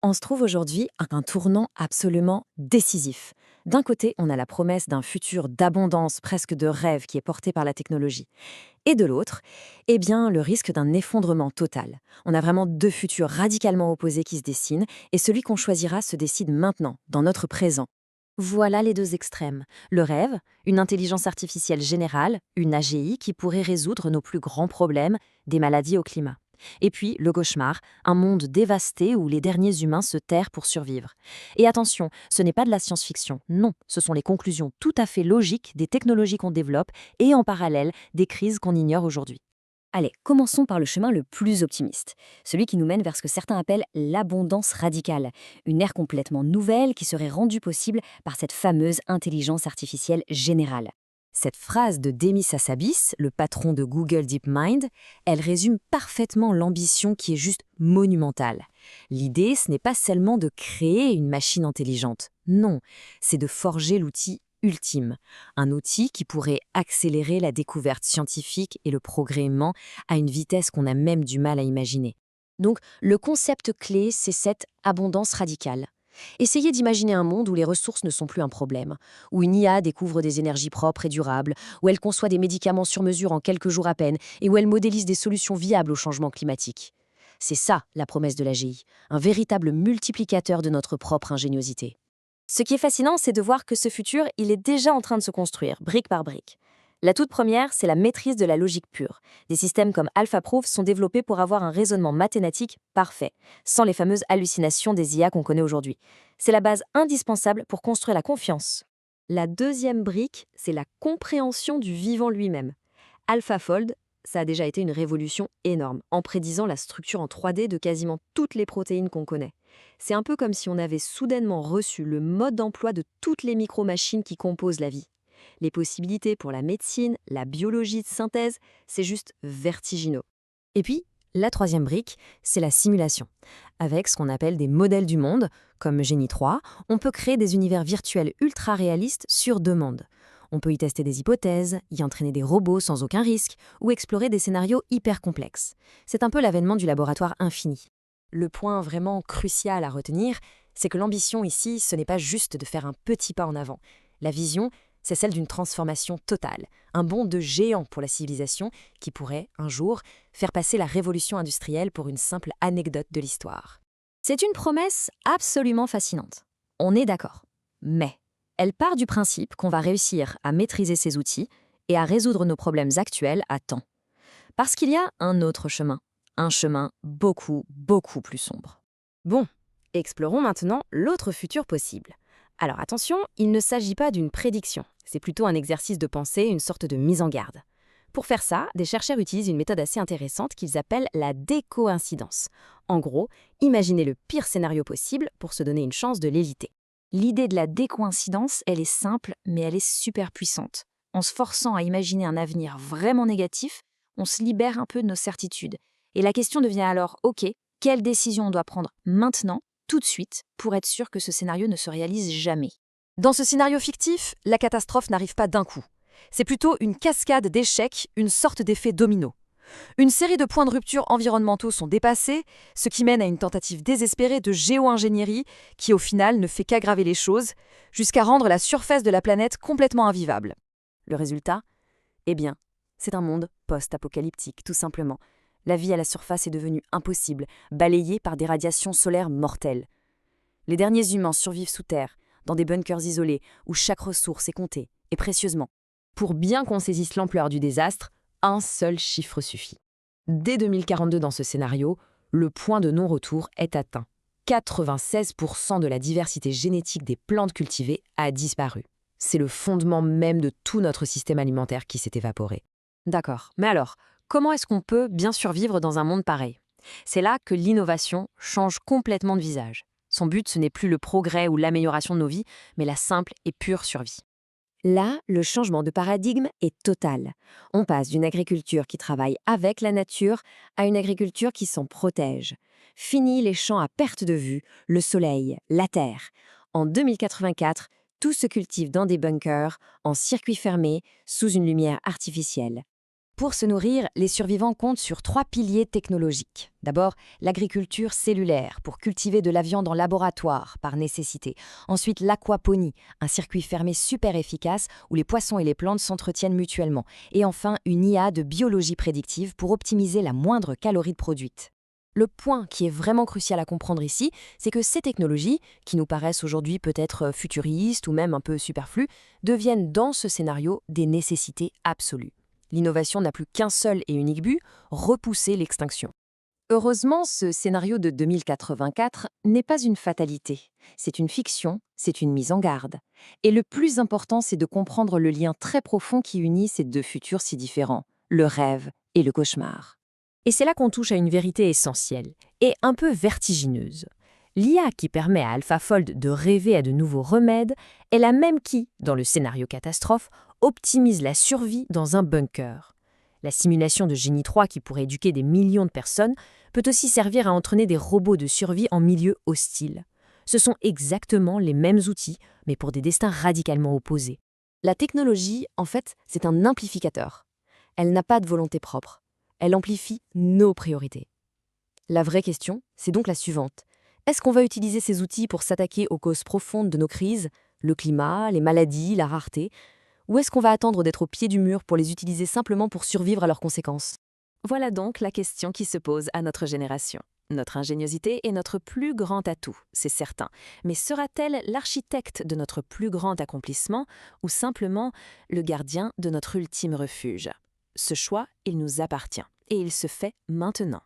On se trouve aujourd'hui à un tournant absolument décisif. D'un côté, on a la promesse d'un futur d'abondance, presque de rêve, qui est porté par la technologie. Et de l'autre, eh bien, le risque d'un effondrement total. On a vraiment deux futurs radicalement opposés qui se dessinent, et celui qu'on choisira se décide maintenant, dans notre présent. Voilà les deux extrêmes. Le rêve, une intelligence artificielle générale, une AGI qui pourrait résoudre nos plus grands problèmes, des maladies au climat. Et puis, le cauchemar, un monde dévasté où les derniers humains se terrent pour survivre. Et attention, ce n'est pas de la science-fiction, non, ce sont les conclusions tout à fait logiques des technologies qu'on développe et en parallèle des crises qu'on ignore aujourd'hui. Allez, commençons par le chemin le plus optimiste, celui qui nous mène vers ce que certains appellent l'abondance radicale, une ère complètement nouvelle qui serait rendue possible par cette fameuse intelligence artificielle générale. Cette phrase de Demis Hassabis, le patron de Google DeepMind, elle résume parfaitement l'ambition qui est juste monumentale. L'idée, ce n'est pas seulement de créer une machine intelligente, non, c'est de forger l'outil ultime, un outil qui pourrait accélérer la découverte scientifique et le progrès humain à une vitesse qu'on a même du mal à imaginer. Donc, le concept clé, c'est cette abondance radicale. Essayez d'imaginer un monde où les ressources ne sont plus un problème, où une IA découvre des énergies propres et durables, où elle conçoit des médicaments sur mesure en quelques jours à peine et où elle modélise des solutions viables au changement climatique. C'est ça la promesse de l'AGI, un véritable multiplicateur de notre propre ingéniosité. Ce qui est fascinant, c'est de voir que ce futur, il est déjà en train de se construire, brique par brique. La toute première, c'est la maîtrise de la logique pure. Des systèmes comme AlphaProof sont développés pour avoir un raisonnement mathématique parfait, sans les fameuses hallucinations des IA qu'on connaît aujourd'hui. C'est la base indispensable pour construire la confiance. La deuxième brique, c'est la compréhension du vivant lui-même. AlphaFold, ça a déjà été une révolution énorme, en prédisant la structure en 3D de quasiment toutes les protéines qu'on connaît. C'est un peu comme si on avait soudainement reçu le mode d'emploi de toutes les micro-machines qui composent la vie. Les possibilités pour la médecine, la biologie de synthèse, c'est juste vertigineux. Et puis, la troisième brique, c'est la simulation. Avec ce qu'on appelle des modèles du monde, comme Genie 3, on peut créer des univers virtuels ultra réalistes sur demande. On peut y tester des hypothèses, y entraîner des robots sans aucun risque, ou explorer des scénarios hyper complexes. C'est un peu l'avènement du laboratoire infini. Le point vraiment crucial à retenir, c'est que l'ambition ici, ce n'est pas juste de faire un petit pas en avant. La vision, c'est celle d'une transformation totale, un bond de géant pour la civilisation qui pourrait, un jour, faire passer la révolution industrielle pour une simple anecdote de l'histoire. C'est une promesse absolument fascinante. On est d'accord. Mais elle part du principe qu'on va réussir à maîtriser ces outils et à résoudre nos problèmes actuels à temps. Parce qu'il y a un autre chemin, un chemin beaucoup, beaucoup plus sombre. Bon, explorons maintenant l'autre futur possible. Alors attention, il ne s'agit pas d'une prédiction, c'est plutôt un exercice de pensée, une sorte de mise en garde. Pour faire ça, des chercheurs utilisent une méthode assez intéressante qu'ils appellent la décoïncidence. En gros, imaginez le pire scénario possible pour se donner une chance de l'éviter. L'idée de la décoïncidence, elle est simple, mais elle est super puissante. En se forçant à imaginer un avenir vraiment négatif, on se libère un peu de nos certitudes. Et la question devient alors, ok, quelle décision on doit prendre maintenant, tout de suite, pour être sûr que ce scénario ne se réalise jamais? Dans ce scénario fictif, la catastrophe n'arrive pas d'un coup. C'est plutôt une cascade d'échecs, une sorte d'effet domino. Une série de points de rupture environnementaux sont dépassés, ce qui mène à une tentative désespérée de géo-ingénierie qui, au final, ne fait qu'aggraver les choses, jusqu'à rendre la surface de la planète complètement invivable. Le résultat? Eh bien, c'est un monde post-apocalyptique, tout simplement. La vie à la surface est devenue impossible, balayée par des radiations solaires mortelles. Les derniers humains survivent sous terre, dans des bunkers isolés où chaque ressource est comptée, et précieusement. Pour bien qu'on saisisse l'ampleur du désastre, un seul chiffre suffit. Dès 2042 dans ce scénario, le point de non-retour est atteint. 96% de la diversité génétique des plantes cultivées a disparu. C'est le fondement même de tout notre système alimentaire qui s'est évaporé. D'accord. Mais alors, comment est-ce qu'on peut bien survivre dans un monde pareil? C'est là que l'innovation change complètement de visage. Son but, ce n'est plus le progrès ou l'amélioration de nos vies, mais la simple et pure survie. Là, le changement de paradigme est total. On passe d'une agriculture qui travaille avec la nature à une agriculture qui s'en protège. Fini les champs à perte de vue, le soleil, la terre. En 2084, tout se cultive dans des bunkers, en circuit fermé, sous une lumière artificielle. Pour se nourrir, les survivants comptent sur 3 piliers technologiques. D'abord, l'agriculture cellulaire, pour cultiver de la viande en laboratoire, par nécessité. Ensuite, l'aquaponie, un circuit fermé super efficace où les poissons et les plantes s'entretiennent mutuellement. Et enfin, une IA de biologie prédictive pour optimiser la moindre calorie produite. Le point qui est vraiment crucial à comprendre ici, c'est que ces technologies, qui nous paraissent aujourd'hui peut-être futuristes ou même un peu superflues, deviennent dans ce scénario des nécessités absolues. L'innovation n'a plus qu'un seul et unique but, repousser l'extinction. Heureusement, ce scénario de 2084 n'est pas une fatalité. C'est une fiction, c'est une mise en garde. Et le plus important, c'est de comprendre le lien très profond qui unit ces deux futurs si différents, le rêve et le cauchemar. Et c'est là qu'on touche à une vérité essentielle et un peu vertigineuse. L'IA qui permet à AlphaFold de rêver à de nouveaux remèdes est la même qui, dans le scénario catastrophe, optimise la survie dans un bunker. La simulation de Génie 3 qui pourrait éduquer des millions de personnes peut aussi servir à entraîner des robots de survie en milieu hostile. Ce sont exactement les mêmes outils, mais pour des destins radicalement opposés. La technologie, en fait, c'est un amplificateur. Elle n'a pas de volonté propre. Elle amplifie nos priorités. La vraie question, c'est donc la suivante. Est-ce qu'on va utiliser ces outils pour s'attaquer aux causes profondes de nos crises, le climat, les maladies, la rareté, ou est-ce qu'on va attendre d'être au pied du mur pour les utiliser simplement pour survivre à leurs conséquences? Voilà donc la question qui se pose à notre génération. Notre ingéniosité est notre plus grand atout, c'est certain. Mais sera-t-elle l'architecte de notre plus grand accomplissement ou simplement le gardien de notre ultime refuge? Ce choix, il nous appartient et il se fait maintenant.